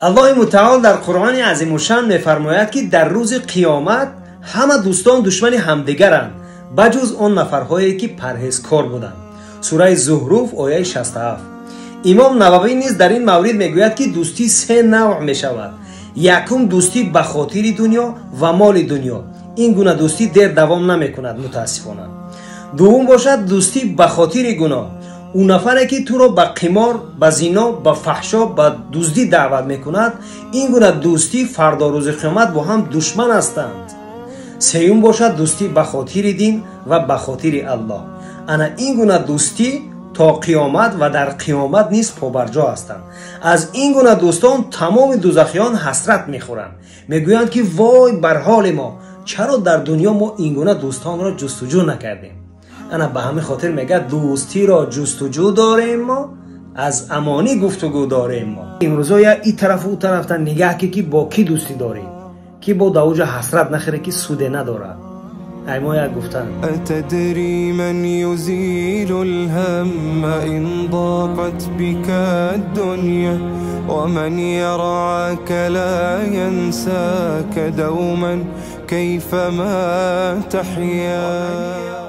الله متعال در قرآن عظیم الشان می‌فرماید که در روز قیامت همه دوستان دشمن همدیگرند بجز آن نفرهایی که پرهیزکار بودند. سوره زخرف آیه 67. امام نووی نیز در این مورد میگوید که دوستی سه نوع میشود. یکم دوستی به خاطر دنیا و مال دنیا، این گونه دوستی دیر دوام نمیکند متاسفانه. دوم باشد دوستی به خاطر گناه، اون نفری که تو را به قمار، به زنا، به فحشا، به دزدی دعوت میکند، این گونه دوستی فردا روز قیامت با هم دشمن هستند. سوم باشد دوستی به خاطر دین و به خاطر الله. انا این گونه دوستی تا قیامت و در قیامت نیز پابرجا هستند. از این گونه دوستان تمام دوزخیان حسرت میخورند، میگویند که وای بر حال ما، چرا در دنیا ما این گونه دوستان را جستجو نکردیم. انا به همین خاطر میگه دوستی را جستجو داریم ما، از امانی گفتگو داریم ما. امروزا یا این طرف و اون طرف تا نگاه که با کی دوستی داریم، کی با دوج حسرت نخره که سود نداره. ای ما یا گفتن اتدری من یزیل الهم ان ضاقت بك الدنیا ومن يرعاك لا ينساك دوما كيفما تحيا.